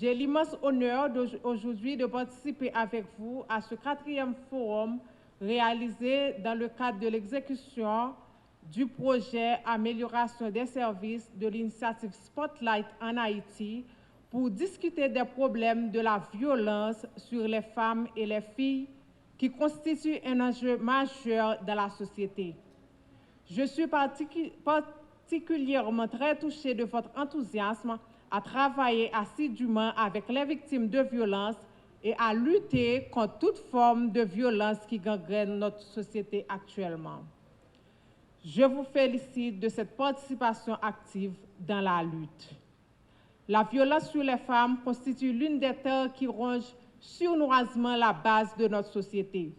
J'ai l'immense honneur aujourd'hui de participer avec vous à ce 4e forum réalisé dans le cadre de l'exécution du projet Amélioration des services de l'initiative Spotlight en Haïti pour discuter des problèmes de la violence sur les femmes et les filles qui constituent un enjeu majeur dans la société. Je suis particulièrement très touchée de votre enthousiasme à travailler assidûment avec les victimes de violences et à lutter contre toute forme de violence qui gangrène notre société actuellement. Je vous félicite de cette participation active dans la lutte. La violence sur les femmes constitue l'une des terres qui ronge sournoisement la base de notre société.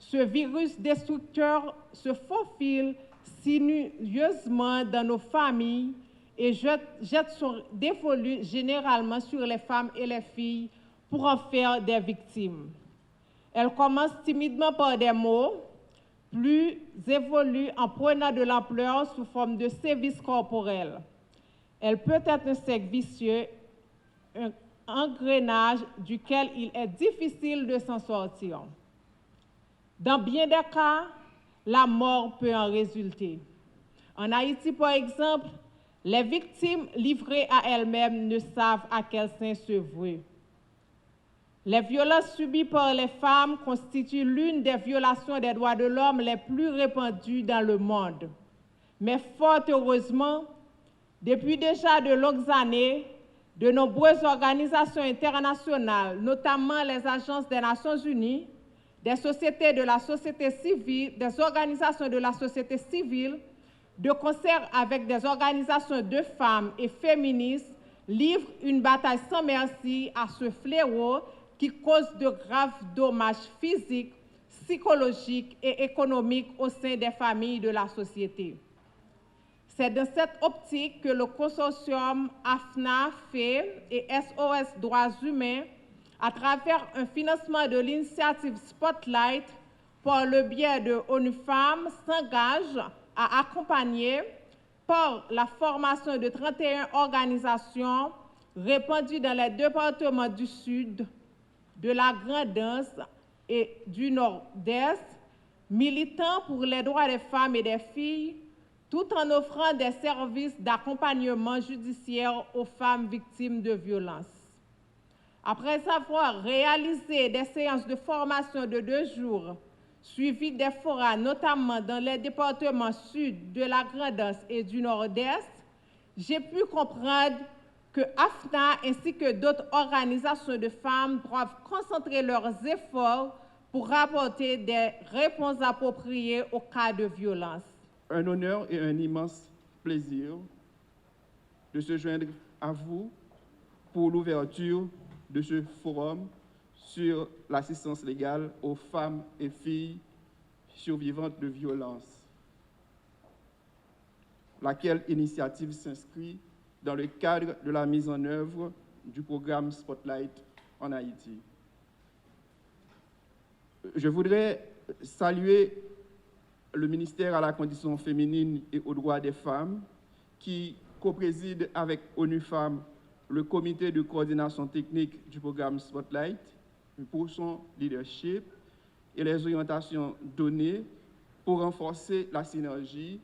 Ce virus destructeur se faufile sinueusement dans nos familles et jette son dévolu généralement sur les femmes et les filles pour en faire des victimes. Elle commence timidement par des mots, plus évolue en prenant de l'ampleur sous forme de sévices corporels. Elle peut être un cercle vicieux, un engrenage duquel il est difficile de s'en sortir. Dans bien des cas, la mort peut en résulter. En Haïti, par exemple, les victimes livrées à elles-mêmes ne savent à quel sein se vouer. Les violences subies par les femmes constituent l'une des violations des droits de l'homme les plus répandues dans le monde. Mais fort heureusement, depuis déjà de longues années, de nombreuses organisations internationales, notamment les agences des Nations Unies, des sociétés de la société civile, des organisations de la société civile, de concert avec des organisations de femmes et féministes, livrent une bataille sans merci à ce fléau qui cause de graves dommages physiques, psychologiques et économiques au sein des familles de la société. C'est dans cette optique que le consortium AFNA, FE et SOS Droits Humains, à travers un financement de l'initiative Spotlight, par le biais de ONU Femmes, s'engage à accompagner par la formation de 31 organisations répandues dans les départements du Sud, de la Grande-Anse et du Nord-Est, militant pour les droits des femmes et des filles, tout en offrant des services d'accompagnement judiciaire aux femmes victimes de violences. Après avoir réalisé des séances de formation de 2 jours, suivies des forats, notamment dans les départements sud, de la Grande-Anse et du Nord-Est, j'ai pu comprendre que AFNA ainsi que d'autres organisations de femmes doivent concentrer leurs efforts pour apporter des réponses appropriées aux cas de violence. Un honneur et un immense plaisir de se joindre à vous pour l'ouverture de ce forum sur l'assistance légale aux femmes et filles survivantes de violences, laquelle initiative s'inscrit dans le cadre de la mise en œuvre du programme Spotlight en Haïti. Je voudrais saluer le ministère à la condition féminine et aux droits des femmes qui co-préside avec ONU Femmes le comité de coordination technique du programme Spotlight pour son leadership et les orientations données pour renforcer la synergie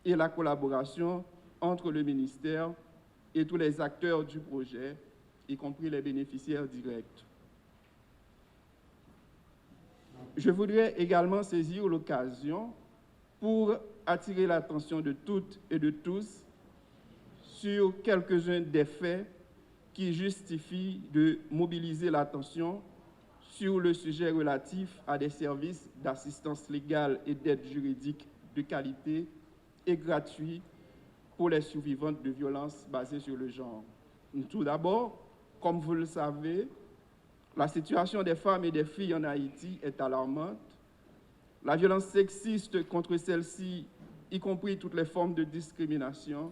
et la collaboration entre le ministère et tous les acteurs du projet, y compris les bénéficiaires directs. Je voudrais également saisir l'occasion pour attirer l'attention de toutes et de tous sur quelques-uns des faits qui justifient de mobiliser l'attention sur le sujet relatif à des services d'assistance légale et d'aide juridique de qualité et gratuits pour les survivantes de violences basées sur le genre. Tout d'abord, comme vous le savez, la situation des femmes et des filles en Haïti est alarmante. La violence sexiste contre celles-ci, y compris toutes les formes de discrimination,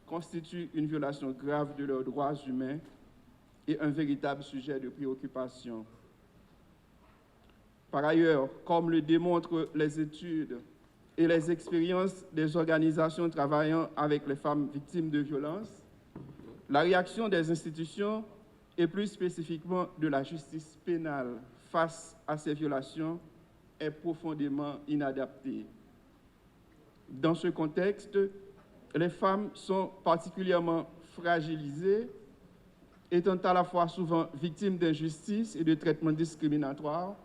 constitue une violation grave de leurs droits humains et un véritable sujet de préoccupation. Par ailleurs, comme le démontrent les études et les expériences des organisations travaillant avec les femmes victimes de violences, la réaction des institutions et plus spécifiquement de la justice pénale face à ces violations est profondément inadaptée. Dans ce contexte, les femmes sont particulièrement fragilisées, étant à la fois souvent victimes d'injustices et de traitements discriminatoires,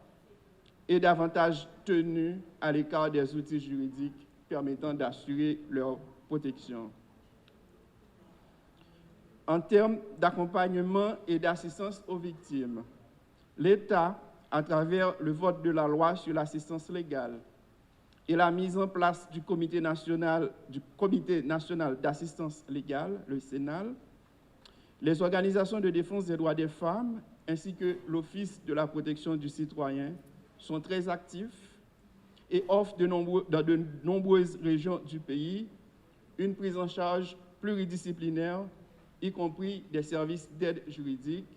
et davantage tenues à l'écart des outils juridiques permettant d'assurer leur protection. En termes d'accompagnement et d'assistance aux victimes, l'État, à travers le vote de la loi sur l'assistance légale et la mise en place du Comité national d'assistance légale, le CNAL, les organisations de défense des droits des femmes ainsi que l'Office de la protection du citoyen sont très actifs et offrent dans de nombreuses régions du pays une prise en charge pluridisciplinaire, y compris des services d'aide juridique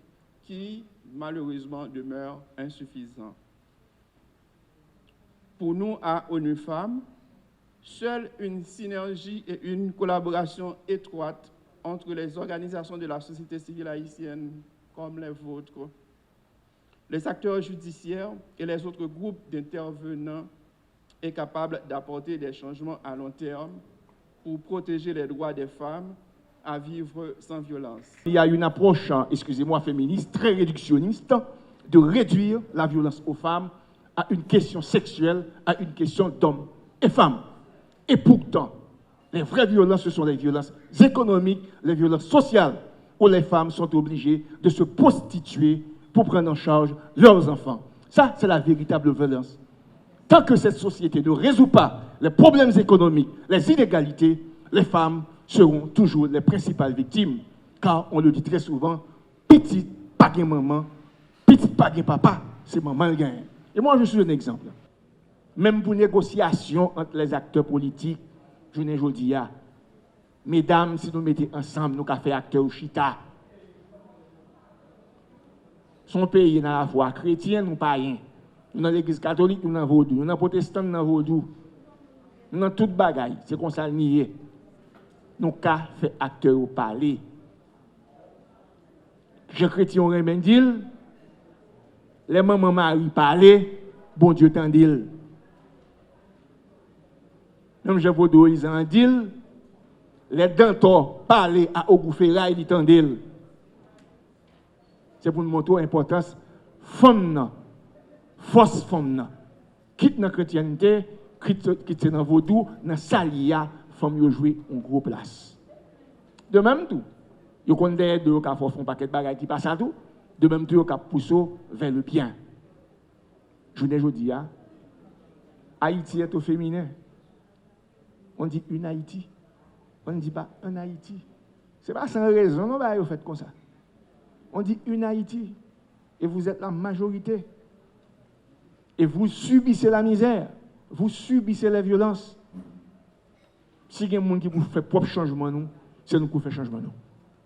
qui, malheureusement, demeurent insuffisants. Pour nous, à ONU Femmes, seule une synergie et une collaboration étroite entre les organisations de la société civile haïtienne comme les vôtres, les acteurs judiciaires et les autres groupes d'intervenants est capable d'apporter des changements à long terme pour protéger les droits des femmes à vivre sans violence. Il y a une approche, excusez-moi, féministe, très réductionniste, de réduire la violence aux femmes à une question sexuelle, à une question d'hommes et femmes. Et pourtant, les vraies violences, ce sont les violences économiques, les violences sociales, où les femmes sont obligées de se prostituer pour prendre en charge leurs enfants. Ça, c'est la véritable violence. Tant que cette société ne résout pas les problèmes économiques, les inégalités, les femmes seront toujours les principales victimes. Car on le dit très souvent, petite pas de maman, petite pas de papa, c'est maman le gagne. Et moi, je suis un exemple. Même pour négociation entre les acteurs politiques, je ne dis pas, mesdames, si nous mettons ensemble, nous avons fait acteur au chita. Son pays dans la foi chrétienne, nous pas rien. Nous dans l'église catholique, nous dans vaudou. Nous dans protestant, nous dans vaudou. Nous dans toute bagaille. C'est comme ça nier. Nous avons fait acteur au palais. Je chrétien remendil. Les mamans Marie parlaient, bon Dieu tendil. Même je vaudou, ils en disent. Les dentors parlaient à Ogoufera, ils tendil. C'est pour nous montrer l'importance femme, force femme. Quitte dans la chrétienté, quitte dans le vaudou, dans la salia, femme yo jouer une grosse place. De même tout, yo connaît de ka font un paquet de bagages qui passent à tout, de même tout yo ka pousse vers le bien. Je ne dis pas, Haïti est au féminin. On dit une Haïti. On ne dit pas un Haïti. C'est pas sans raison, non, vous faites comme ça. On dit une Haïti. Et vous êtes la majorité. Et vous subissez la misère. Vous subissez les violences. Si il y a des gens qui fait propre changement, c'est nous qui faisons changement.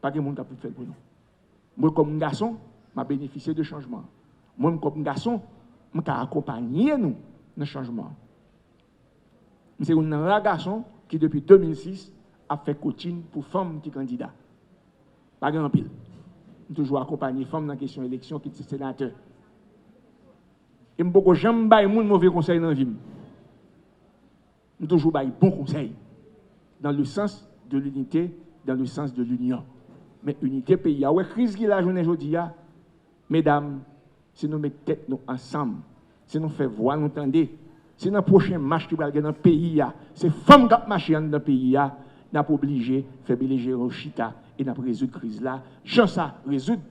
Pas de gens qui peut faire pour nous. Moi, comme garçon, je bénéficié de changement. Moi, comme garçon, je peux accompagner nous dans le changement. C'est un garçon qui, depuis 2006, a fait coaching pour femmes qui sont candidats. Pas grand pile. Je toujours accompagné les femmes dans la question d'élection qui sont sénateurs. Et je ne jamais donner de mauvais conseils dans la vie. Je toujours donner bon conseil. Dans le sens de l'unité, dans le sens de l'union. Mais unité pays, il y a une crise qui est la journée aujourd'hui. Mesdames, si nous mettons tête nous ensemble, si nous faisons voix, nous entendons, si dans le prochain match qui va dans le pays, c'est les femmes qui marchent dans le pays, nous sommes obligés de faire béléger au chita et nous résoudre la crise là. Jean ça, résoudre.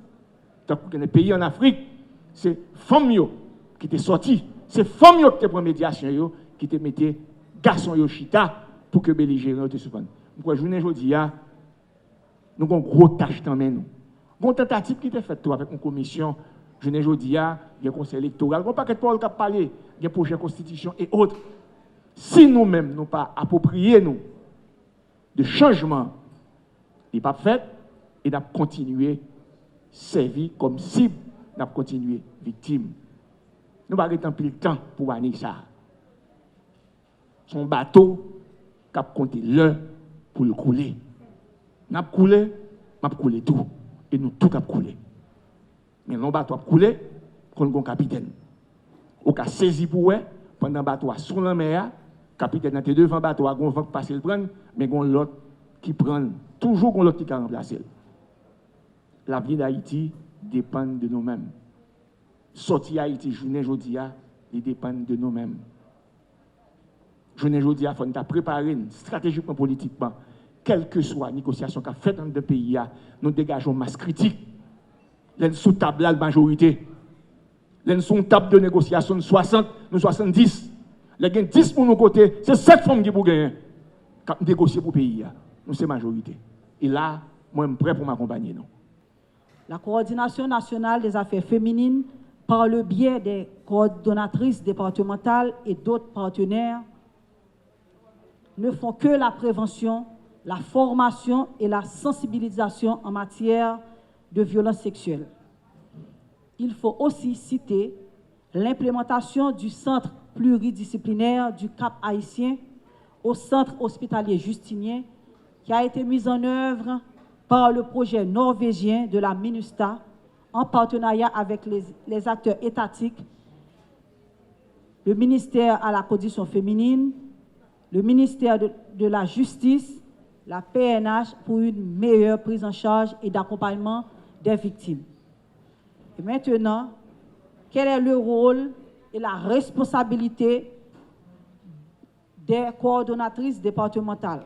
Dans le pays en Afrique, c'est les femmes qui étaient sorties, c'est les femmes qui étaient pour médiation, qui étaient mis garçons au chita pour que béléger te souvent. Donc, je vous dis, nous avons une grosse tâche dans nous. Nous avons une tentative qui était faite avec une commission, je vous dis, il y a un conseil électoral, il y a un paquet de paroles qui parlé, il y a un projet de constitution et autres. Si nous-mêmes, nous pas approprié nous de changement, il n'est pas fait et nous avons continué servir comme cible, nous avons continué victime. Nous n'avons pas plus de temps pour aller ça. Son bateau, qui a compté l'heure pour le couler. Nous avons coulé, nous avons coulé tout. Et nous tout avons coulé. Mais non bateau a coulé contre un capitaine. Ou qu'a saisi pour eux pendant bateau sur la mer, capitaine était devant bateau a gon vent passer le prendre, mais gon l'autre qui prend toujours gon l'autre qui a remplacé. La vie d'Haïti dépend de nous-mêmes. Sortir Haïti journée jodia, il dépend de nous-mêmes. Journée jodia, faut nous préparer stratégiquement politiquement, quelle que soit la négociation qu'a faite dans le pays, nous dégageons masse critique. L'un sous table la majorité. L'un sous table de négociation de 60, nous 70. Les 10 pour nos côtés, c'est 7 femmes qui pour gagner. Négocier pour le pays. Nous c'est majorité. Et là, moi je suis prêt pour m'accompagner. La coordination nationale des affaires féminines, par le biais des coordonnatrices départementales et d'autres partenaires, ne font que la prévention, la formation et la sensibilisation en matière de violences sexuelles. Il faut aussi citer l'implémentation du centre pluridisciplinaire du Cap haïtien au centre hospitalier justinien qui a été mis en œuvre par le projet norvégien de la MINUSTA en partenariat avec les acteurs étatiques, le ministère à la condition féminine, le ministère de la Justice, la PNH pour une meilleure prise en charge et d'accompagnement des victimes. Et maintenant, quel est le rôle et la responsabilité des coordonnatrices départementales?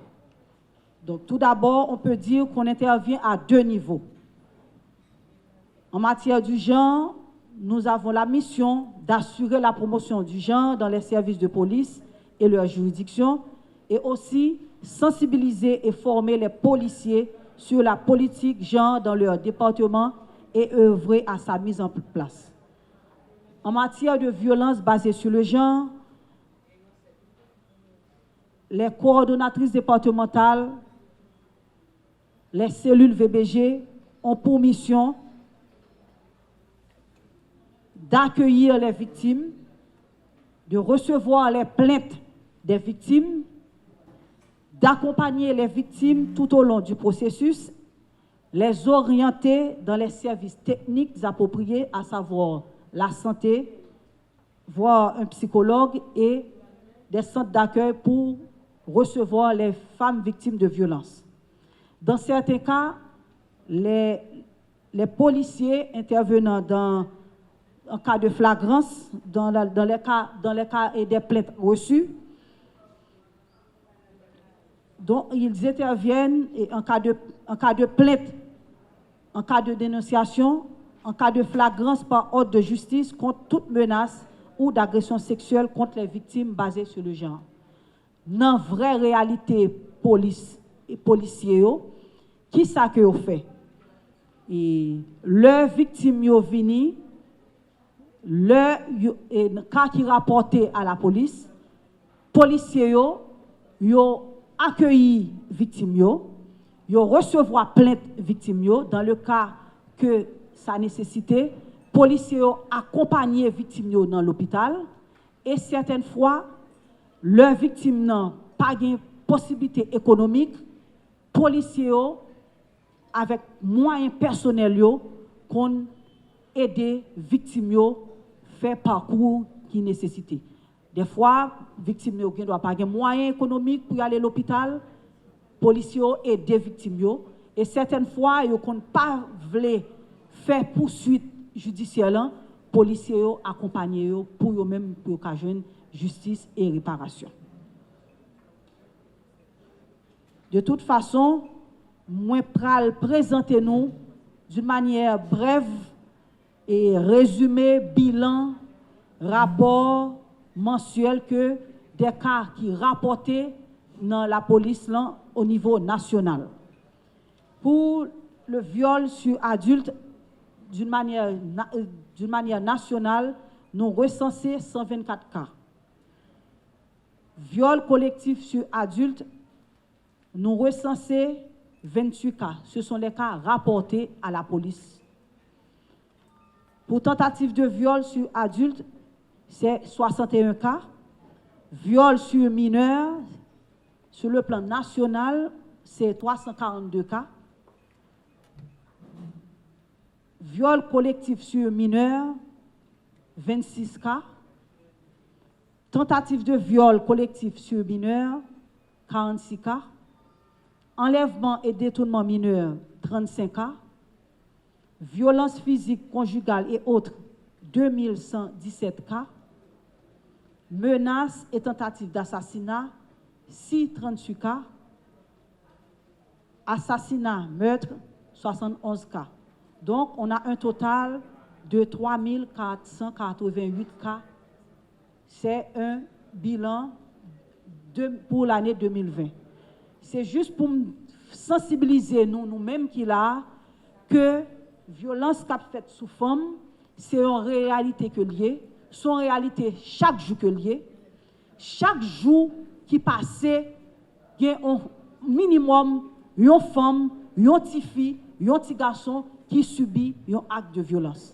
Donc, tout d'abord, on peut dire qu'on intervient à 2 niveaux. En matière du genre, nous avons la mission d'assurer la promotion du genre dans les services de police et leurs juridictions, et aussi sensibiliser et former les policiers sur la politique genre dans leur département et œuvrer à sa mise en place. En matière de violence basée sur le genre, les coordonnatrices départementales, les cellules VBG ont pour mission d'accueillir les victimes, de recevoir les plaintes des victimes, d'accompagner les victimes tout au long du processus, les orienter dans les services techniques appropriés, à savoir la santé, voire un psychologue et des centres d'accueil pour recevoir les femmes victimes de violences. Dans certains cas, les policiers intervenant en cas de flagrance, dans les cas et des plaintes reçues, donc ils interviennent en cas de plainte, en cas de dénonciation, en cas de flagrance par ordre de justice contre toute menace ou d'agression sexuelle contre les victimes basées sur le genre. Dans la vraie réalité police et policiers, qui ça que vous fait? Et leurs victimes yo vini, le cas qui rapporté à la police, policiers yo accueilli victimes yo recevoir plainte victimes dans le cas que ça nécessité, policiers yo accompagner victimes dans l'hôpital et certaines fois leurs victimes n'ont pas de possibilité économique, policiers avec moyens personnels qu'on aider victimes faire parcours qui nécessité. Des fois, victimes ne doivent pas avoir moyens économiques pour aller à l'hôpital, policiers aider victimes et certaines fois ils ne pas faire poursuite judiciaire, policiers accompagner pour eux-mêmes pour qu'ils justice et réparation. De toute façon, moi pral présenter nous d'une manière brève et résumé bilan, rapport mensuel que des cas qui rapportés dans la police là, au niveau national. Pour le viol sur adultes, d'une manière nationale, nous recensons 124 cas. Viol collectif sur adultes, nous recensons 28 cas. Ce sont les cas rapportés à la police. Pour tentative de viol sur adultes, c'est 61 cas. Viol sur mineurs, sur le plan national, c'est 342 cas. Viol collectif sur mineur, 26 cas. Tentative de viol collectif sur mineur, 46 cas. Enlèvement et détournement mineur, 35 cas. Violence physique, conjugale et autres, 2117 cas. Menaces et tentatives d'assassinat, 638 cas. Assassinat, meurtre, 71 cas. Donc, on a un total de 3488 cas. C'est un bilan pour l'année 2020. C'est juste pour sensibiliser nous-mêmes qui là, que violence qu'a faite sous femme, c'est en réalité que lié, c'est en réalité chaque jour que lié. Chaque jour qui passait, il y a un minimum, une femme, une petite fille, un petit garçon qui subit un acte de violence.